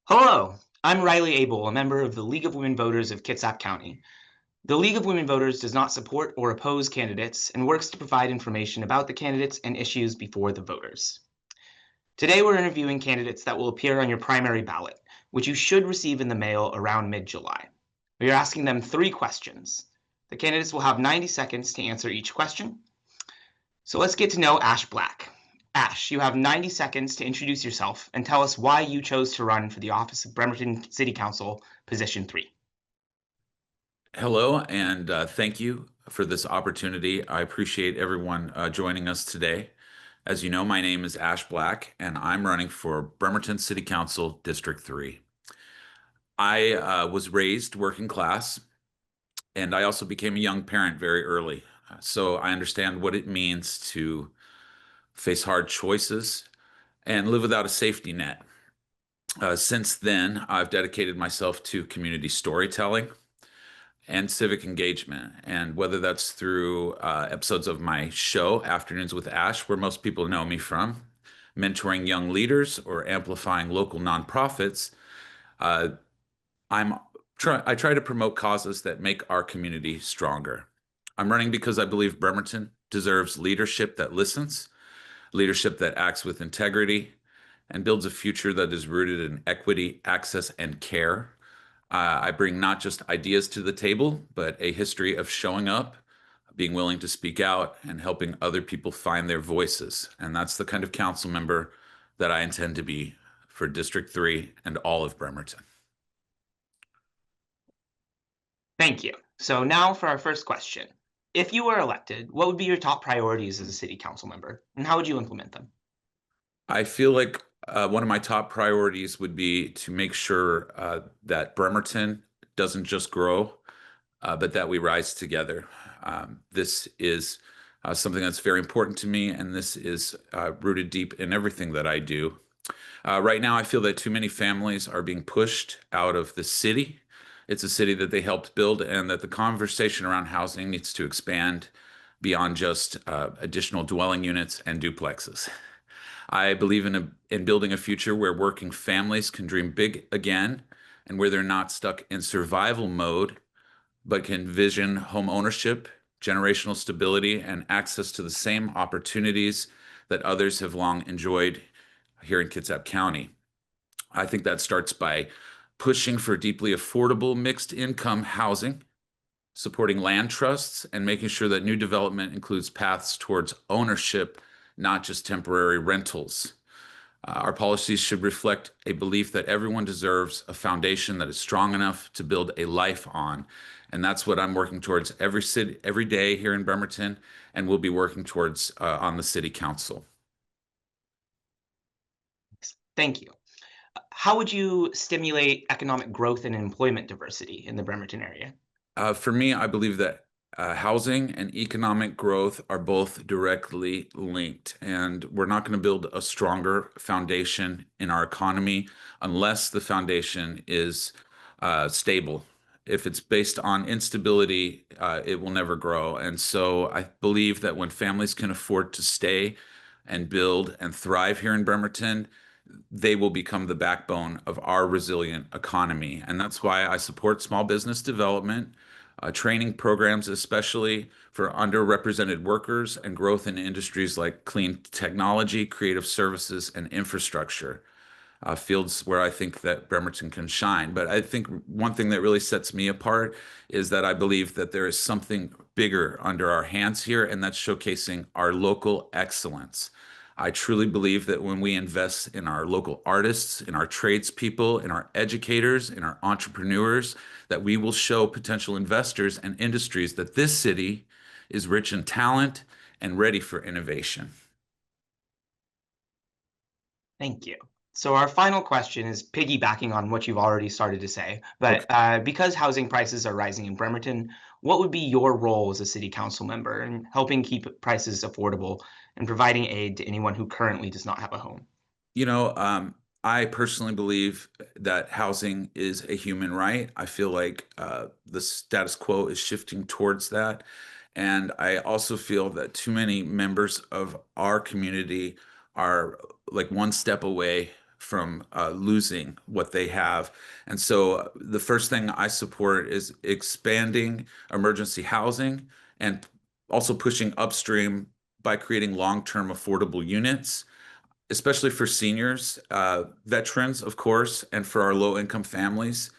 Hello, I'm Riley Abel, a member of the League of Women Voters of Kitsap County. The League of Women Voters does not support or oppose candidates and works to provide information about the candidates and issues before the voters. Today we're interviewing candidates that will appear on your primary ballot, which you should receive in the mail around mid-July. We are asking them 3 questions. The candidates will have 90 seconds to answer each question. So let's get to know Ash Black. Ash, you have 90 seconds to introduce yourself and tell us why you chose to run for the office of Bremerton City Council, Position 3. Hello, and thank you for this opportunity. I appreciate everyone joining us today. As you know, my name is Ash Black, and I'm running for Bremerton City Council, District 3. I was raised working class, and I also became a young parent very early. So I understand what it means to face hard choices and live without a safety net. Since then, I've dedicated myself to community storytelling and civic engagement. And whether that's through episodes of my show, Afternoons with Ash, where most people know me from, mentoring young leaders, or amplifying local nonprofits, uh, I try to promote causes that make our community stronger. I'm running because I believe Bremerton deserves leadership that listens, leadership that acts with integrity, and builds a future that is rooted in equity, access, and care. I bring not just ideas to the table, but a history of showing up, being willing to speak out, and helping other people find their voices. And that's the kind of council member that I intend to be for District 3 and all of Bremerton. Thank you. So now for our first question. If you were elected, what would be your top priorities as a city council member, and how would you implement them? I feel like one of my top priorities would be to make sure that Bremerton doesn't just grow, but that we rise together. This is something that's very important to me, and this is rooted deep in everything that I do. Right now, I feel that too many families are being pushed out of the city. It's a city that they helped build, and that the conversation around housing needs to expand beyond just additional dwelling units and duplexes. I believe in building a future where working families can dream big again, and where they're not stuck in survival mode, but can vision home ownership, generational stability, and access to the same opportunities that others have long enjoyed here in Kitsap County. I think that starts by pushing for deeply affordable mixed income housing, supporting land trusts, and making sure that new development includes paths towards ownership, not just temporary rentals. Our policies should reflect a belief that everyone deserves a foundation that is strong enough to build a life on. And that's what I'm working towards every day here in Bremerton, and we'll be working towards on the city council. Thank you. How would you stimulate economic growth and employment diversity in the Bremerton area? For me, I believe that housing and economic growth are both directly linked, and we're not going to build a stronger foundation in our economy unless the foundation is stable. If it's based on instability, it will never grow. And so I believe that when families can afford to stay and build and thrive here in Bremerton, they will become the backbone of our resilient economy. And that's why I support small business development, training programs, especially for underrepresented workers, and growth in industries like clean technology, creative services, and infrastructure, fields where I think that Bremerton can shine. But I think one thing that really sets me apart is that I believe that there is something bigger under our hands here, and that's showcasing our local excellence. I truly believe that when we invest in our local artists, in our tradespeople, in our educators, in our entrepreneurs, that we will show potential investors and industries that this city is rich in talent and ready for innovation. Thank you. So our final question is piggybacking on what you've already started to say, but Okay. because housing prices are rising in Bremerton, what would be your role as a city council member in helping keep prices affordable and providing aid to anyone who currently does not have a home? You know, I personally believe that housing is a human right. I feel like the status quo is shifting towards that. And I also feel that too many members of our community are like one step away from losing what they have. And so the first thing I support is expanding emergency housing and also pushing upstream by creating long-term affordable units, especially for seniors, veterans, of course, and for our low-income families.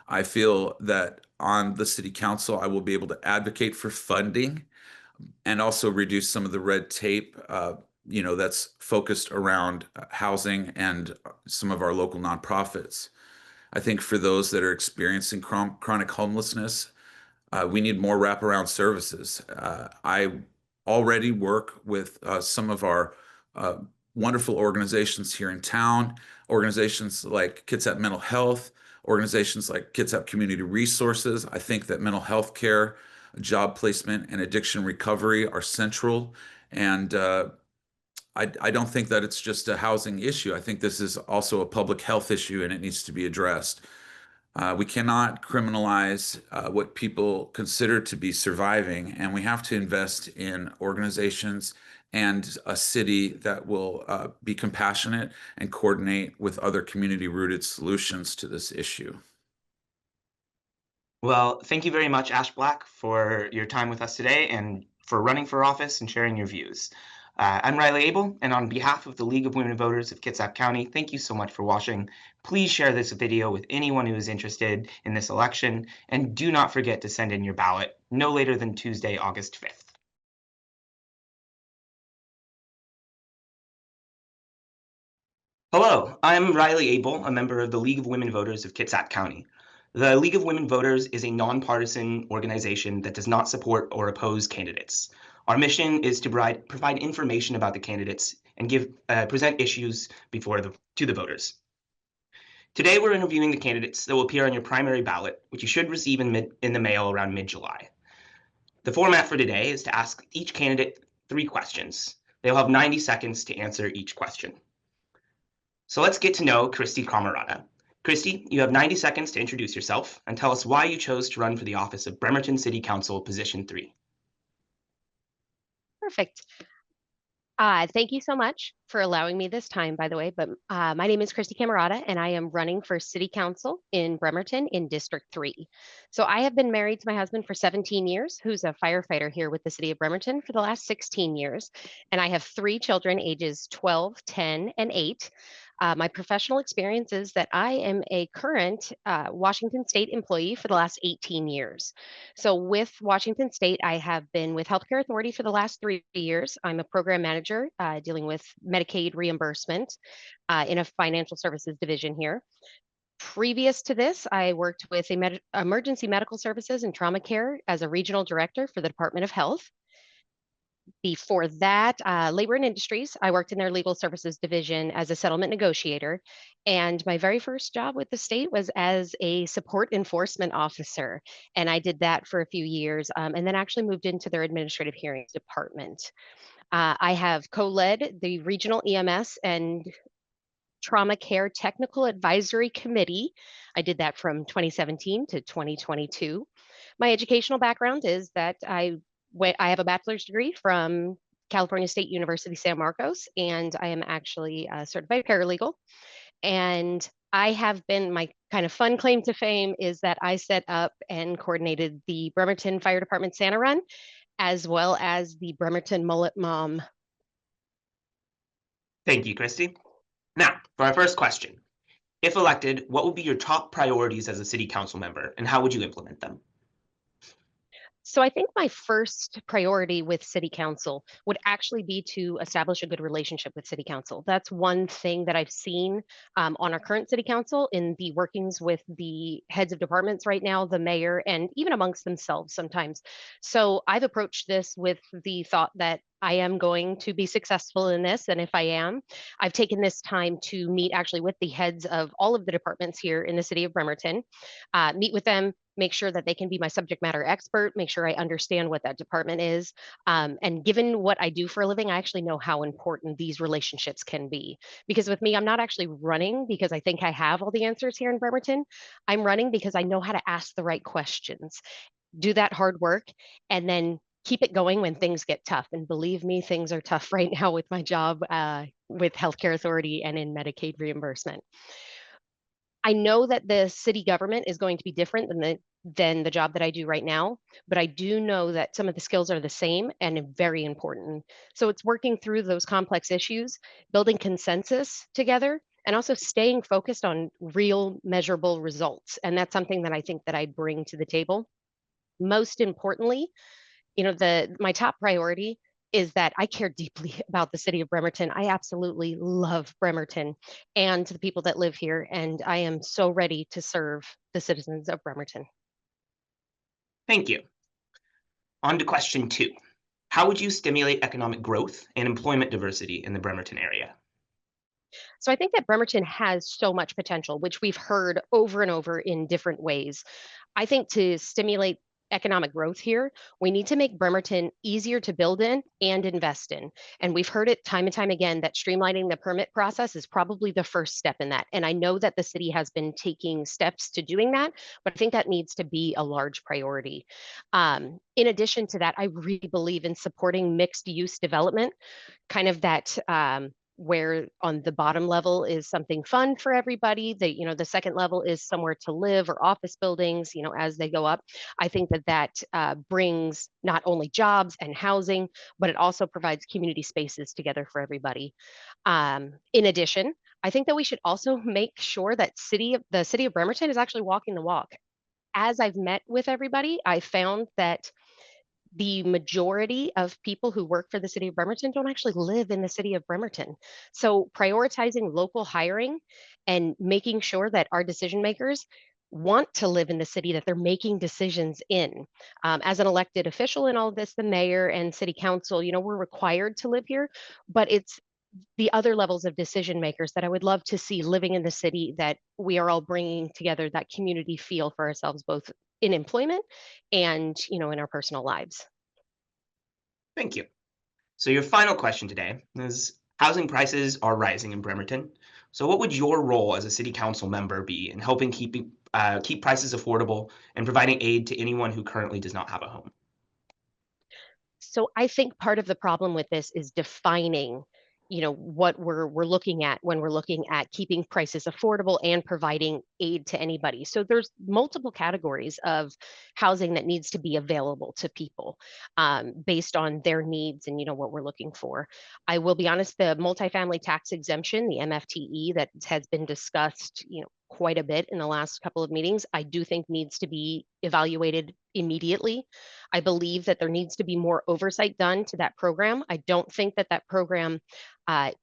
I feel that on the city council, I will be able to advocate for funding and also reduce some of the red tape, that's focused around housing and some of our local nonprofits. I think for those that are experiencing chronic homelessness, we need more wraparound services. I already work with some of our uh, wonderful organizations here in town, organizations like Kitsap Mental Health, organizations like Kitsap Community Resources. I think that mental health care, job placement, and addiction recovery are central. And I don't think that it's just a housing issue. I think this is also a public health issue and it needs to be addressed. We cannot criminalize what people consider to be surviving, and we have to invest in organizations and a city that will be compassionate and coordinate with other community-rooted solutions to this issue. Well, thank you very much, Ash Black, for your time with us today and for running for office and sharing your views. I'm Riley Abel, and on behalf of the League of Women Voters of Kitsap County, thank you so much for watching. Please share this video with anyone who is interested in this election, and do not forget to send in your ballot no later than Tuesday, August 5th. Hello, I'm Riley Abel, a member of the League of Women Voters of Kitsap County. The League of Women Voters is a nonpartisan organization that does not support or oppose candidates. Our mission is to provide information about the candidates and present issues to the voters. Today, we're interviewing the candidates that will appear on your primary ballot, which you should receive in the mail around mid-July. The format for today is to ask each candidate 3 questions. They'll have 90 seconds to answer each question. So let's get to know Christy Cammarata. Christy, you have 90 seconds to introduce yourself and tell us why you chose to run for the office of Bremerton City Council, Position 3. Perfect. Thank you so much for allowing me this time, by the way. But my name is Christy Cammarata, and I am running for City Council in Bremerton in District 3. So I have been married to my husband for 17 years, who's a firefighter here with the City of Bremerton for the last 16 years. And I have 3 children, ages 12, 10, and 8. My professional experience is that I am a current Washington State employee for the last 18 years. So with Washington State, I have been with Healthcare Authority for the last 3 years. I'm a program manager dealing with Medicaid reimbursement in a financial services division here. Previous to this, I worked with emergency medical services and trauma care as a regional director for the Department of Health. Before that, labor and industries, I worked in their legal services division as a settlement negotiator. And my very first job with the state was as a support enforcement officer. And I did that for a few years and then actually moved into their administrative hearings department. I have co-led the regional EMS and trauma care technical advisory committee. I did that from 2017 to 2022. My educational background is that I have a bachelor's degree from California State University, San Marcos, and I am actually a certified paralegal. And I have been, my kind of fun claim to fame is that I set up and coordinated the Bremerton Fire Department Santa Run, as well as the Bremerton Mullet Mom. Thank you, Christy. Now, for our first question. If elected, what would be your top priorities as a city council member, and how would you implement them? So I think my first priority with City Council would actually be to establish a good relationship with City Council. That's one thing that I've seen on our current City Council in the workings with the heads of departments right now, the mayor, and even amongst themselves sometimes. So I've approached this with the thought that I am going to be successful in this. And if I am, I've taken this time to meet actually with the heads of all of the departments here in the city of Bremerton, meet with them, make sure that they can be my subject matter expert, make sure I understand what that department is. And given what I do for a living, I actually know how important these relationships can be. Because with me, I'm not actually running because I think I have all the answers here in Bremerton. I'm running because I know how to ask the right questions, do that hard work, and then keep it going when things get tough. And believe me, things are tough right now with my job. with Healthcare Authority and in Medicaid reimbursement. I know that the city government is going to be different than the job that I do right now, but I do know that some of the skills are the same and very important. So it's working through those complex issues, building consensus together, and also staying focused on real measurable results. And that's something that I think that I bring to the table. Most importantly, my top priority is that I care deeply about the city of Bremerton. I absolutely love Bremerton and the people that live here, and I am so ready to serve the citizens of Bremerton. Thank you. On to question 2. How would you stimulate economic growth and employment diversity in the Bremerton area? So I think that Bremerton has so much potential, which we've heard over and over in different ways. I think to stimulate economic growth here, we need to make Bremerton easier to build in and invest in. And we've heard it time and time again that streamlining the permit process is probably the first step in that. And I know that the city has been taking steps to doing that, but I think that needs to be a large priority. In addition to that, I really believe in supporting mixed use development, kind of that where on the bottom level is something fun for everybody. The second level is somewhere to live or office buildings, as they go up. I think that brings not only jobs and housing, but it also provides community spaces together for everybody. In addition, I think that we should also make sure that the city of Bremerton is actually walking the walk. As I've met with everybody, I found that the majority of people who work for the city of Bremerton don't actually live in the city of Bremerton. So prioritizing local hiring and making sure that our decision makers want to live in the city that they're making decisions in. As an elected official in all of this, the mayor and city council, we're required to live here, but it's the other levels of decision makers that I would love to see living in the city, that we are all bringing together that community feel for ourselves, both in employment and in our personal lives. Thank you. So your final question today is, housing prices are rising in Bremerton. So what would your role as a city council member be in helping keep prices affordable and providing aid to anyone who currently does not have a home? So I think part of the problem with this is defining what we're looking at when we're looking at keeping prices affordable and providing aid to anybody. So there's multiple categories of housing that needs to be available to people based on their needs and what we're looking for. I will be honest, the multifamily tax exemption, the MFTE, that has been discussed quite a bit in the last couple of meetings, I do think needs to be evaluated immediately. I believe that there needs to be more oversight done to that program. I don't think that program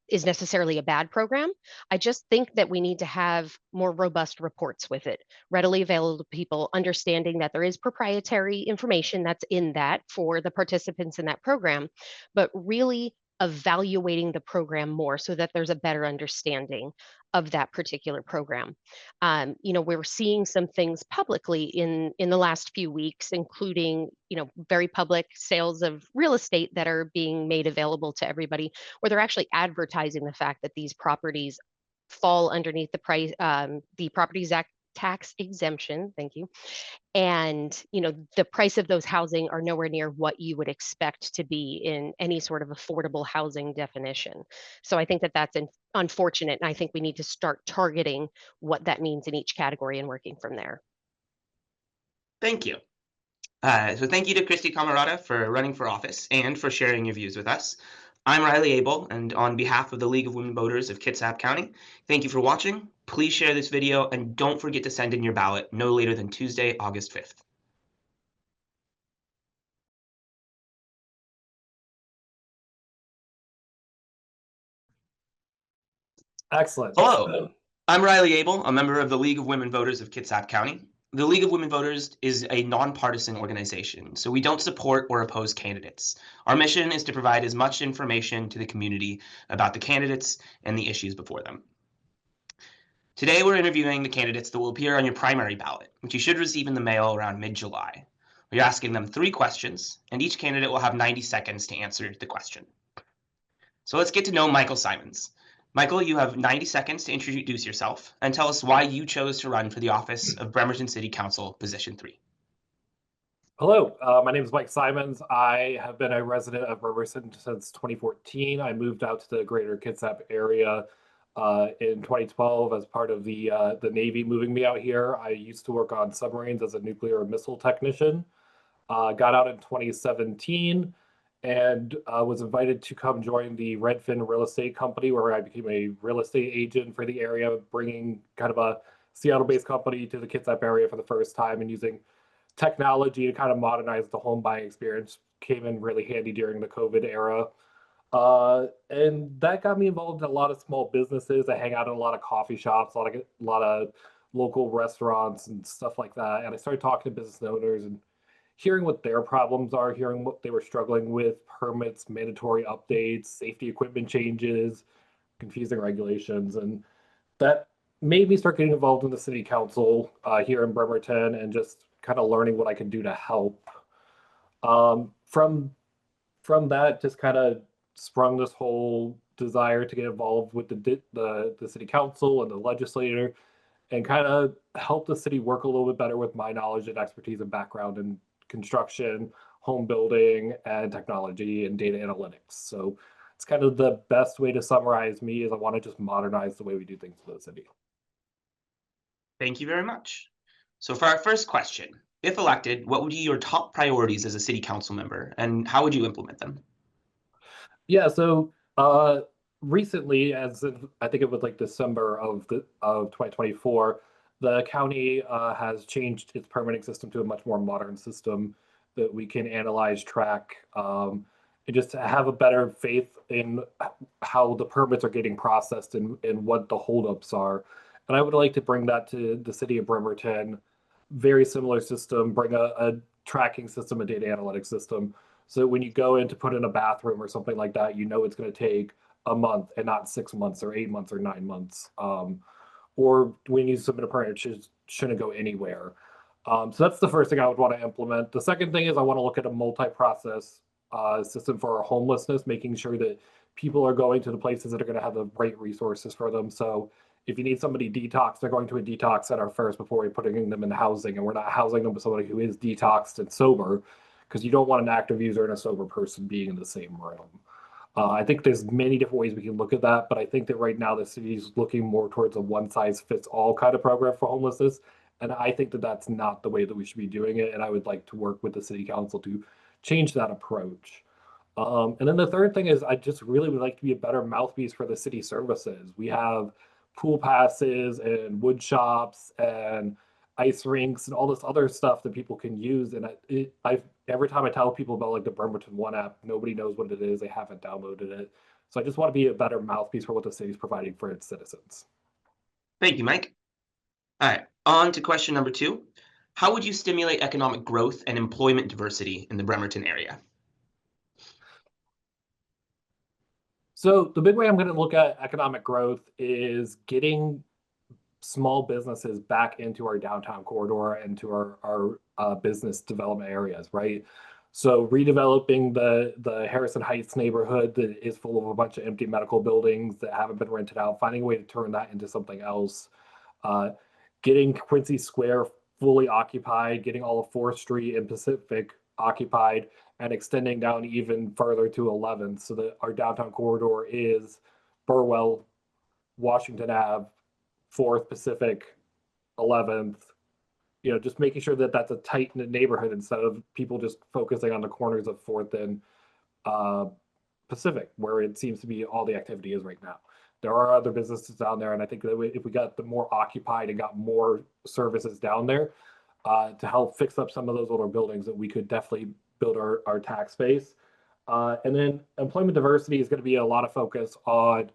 is necessarily a bad program. I just think that we need to have more robust reports with it, readily available to people, understanding that there is proprietary information that's in that for the participants in that program, but really evaluating the program more so that there's a better understanding of that particular program. We're seeing some things publicly in the last few weeks, including very public sales of real estate that are being made available to everybody, where they're actually advertising the fact that these properties fall underneath the Properties Act tax exemption. Thank you. And the price of those housing are nowhere near what you would expect to be in any sort of affordable housing definition. So I think that that's unfortunate, and I think we need to start targeting what that means in each category and working from there. Thank you. So thank you to Christy Cammarata for running for office and for sharing your views with us. I'm Riley Abel, and on behalf of the League of Women Voters of Kitsap County, thank you for watching. Please share this video and don't forget to send in your ballot no later than Tuesday, August 5th. Excellent. Hello, I'm Riley Abel, a member of the League of Women Voters of Kitsap County. The League of Women Voters is a nonpartisan organization, so we don't support or oppose candidates. Our mission is to provide as much information to the community about the candidates and the issues before them. Today, we're interviewing the candidates that will appear on your primary ballot, which you should receive in the mail around mid-July. We're asking them 3 questions, and each candidate will have 90 seconds to answer the question. So let's get to know Micheal Simond. Micheal, you have 90 seconds to introduce yourself and tell us why you chose to run for the office of Bremerton City Council, Position 3. Hello, my name is Mike Simons. I have been a resident of Bremerton since 2014. I moved out to the greater Kitsap area in 2012 as part of the Navy moving me out here. I used to work on submarines as a nuclear missile technician. Got out in 2017 and was invited to come join the Redfin Real Estate Company, where I became a real estate agent for the area, bringing kind of a Seattle-based company to the Kitsap area for the first time and using technology to kind of modernize the home buying experience. Came in really handy during the COVID era. And that got me involved in a lot of small businesses. I hang out in a lot of coffee shops, a lot of local restaurants and stuff like that. And I started talking to business owners and hearing what their problems are, hearing what they were struggling with, permits, mandatory updates, safety equipment changes, confusing regulations. And that made me start getting involved in the city council here in Bremerton and just kind of learning what I could do to help. From that, just kind of sprung this whole desire to get involved with the city council and the legislator and kind of help the city work a little bit better with my knowledge and expertise and background in construction, home building, and technology and data analytics. So it's kind of the best way to summarize me is I want to just modernize the way we do things for the city. Thank you very much. So for our first question, if elected, what would be your top priorities as a city council member, and how would you implement them? Yeah, so recently, I think it was like December of 2024, the county has changed its permitting system to a much more modern system that we can analyze, track, and just have a better faith in how the permits are getting processed and what the holdups are. And I would like to bring that to the city of Bremerton. Very similar system, bring a tracking system, a data analytics system. So when you go in to put in a bathroom or something like that, you know it's going to take a month and not 6 months or 8 months or 9 months. Or when you submit a permit, it shouldn't go anywhere. So that's the first thing I would want to implement. The second thing is I want to look at a multi-process system for our homelessness, making sure that people are going to the places that are going to have the right resources for them. So if you need somebody detox, they're going to a detox center first before we're putting them in housing, and we're not housing them with somebody who is detoxed and sober, because you don't want an active user and a sober person being in the same room. I think there's many different ways we can look at that, but I think that right now the city is looking more towards a one-size-fits-all kind of program for homelessness, and I think that that's not the way that we should be doing it, and I would like to work with the city council to change that approach. And then the third thing is I just really would like to be a better mouthpiece for the city services. We have pool passes and wood shops and ice rinks and all this other stuff that people can use. And every time I tell people about like the Bremerton One app, nobody knows what it is. They haven't downloaded it. So I just want to be a better mouthpiece for what the city's providing for its citizens. Thank you, Mike. All right, on to question number 2. How would you stimulate economic growth and employment diversity in the Bremerton area? So the big way I'm going to look at economic growth is getting small businesses back into our downtown corridor and to our business development areas, right? So redeveloping the Harrison Heights neighborhood that is full of a bunch of empty medical buildings that haven't been rented out, finding a way to turn that into something else. Getting Quincy Square fully occupied, getting all of 4th Street and Pacific occupied, and extending down even further to 11th so that our downtown corridor is Burwell, Washington Ave, 4th, Pacific, 11th, just making sure that that's a tight-knit neighborhood instead of people just focusing on the corners of 4th and Pacific, where it seems to be all the activity is right now. There are other businesses down there, and I think that if we got the more occupied and got more services down there to help fix up some of those older buildings, that we could definitely build our tax base. And then employment diversity is going to be a lot of focus on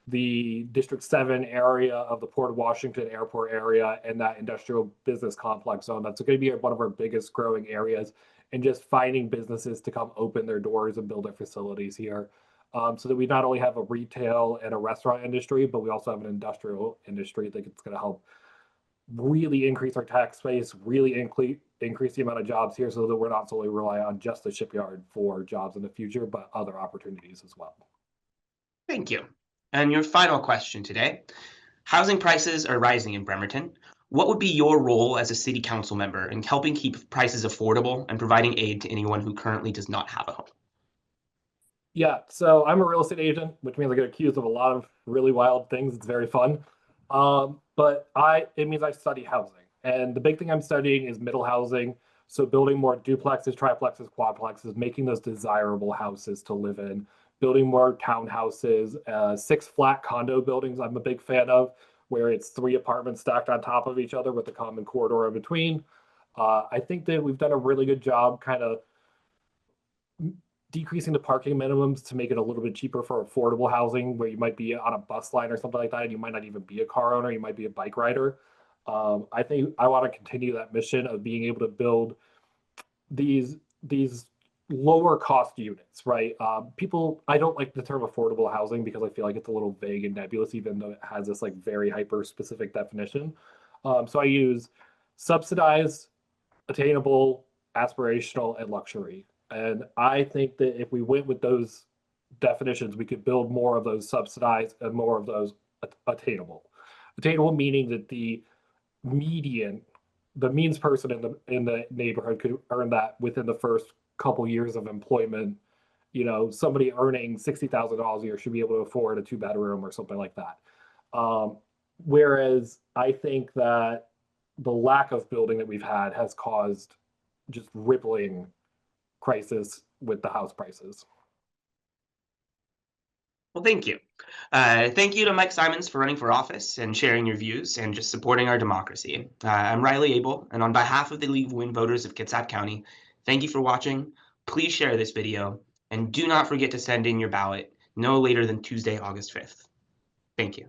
the District 7 area of the Port of Washington airport area and that industrial business complex zone. That's going to be one of our biggest growing areas, and just finding businesses to come open their doors and build their facilities here. So that we not only have a retail and a restaurant industry, but we also have an industrial industry that it's going to help really increase our tax base, really increase the amount of jobs here so that we're not solely relying on just the shipyard for jobs in the future, but other opportunities as well. Thank you. And your final question today. Housing prices are rising in Bremerton. What would be your role as a city council member in helping keep prices affordable and providing aid to anyone who currently does not have a home? Yeah, so I'm a real estate agent, which means I get accused of a lot of really wild things. It's very fun. But it means I study housing. And the big thing I'm studying is middle housing. So building more duplexes, triplexes, quadplexes, making those desirable houses to live in, building more townhouses, 6 flat condo buildings I'm a big fan of, where it's 3 apartments stacked on top of each other with a common corridor in between. I think that we've done a really good job kind of decreasing the parking minimums to make it a little bit cheaper for affordable housing, where you might be on a bus line or something like that, and you might not even be a car owner, you might be a bike rider. I think I want to continue that mission of being able to build these lower cost units, right? I don't like the term affordable housing because I feel like it's a little vague and nebulous, even though it has this like very hyper specific definition. So I use subsidized, attainable, aspirational, and luxury. And I think that if we went with those definitions, we could build more of those subsidized and more of those attainable. Attainable meaning that the means person in the neighborhood could earn that within the first couple years of employment. You know, somebody earning $60,000 a year should be able to afford a 2-bedroom or something like that. Whereas I think that the lack of building that we've had has caused just rippling crisis with the house prices. Well, thank you. Thank you to Mike Simons for running for office and sharing your views and just supporting our democracy. I'm Riley Abel, and on behalf of the League of Women Voters of Kitsap County, thank you for watching. Please share this video, and do not forget to send in your ballot no later than Tuesday, August 5th. Thank you.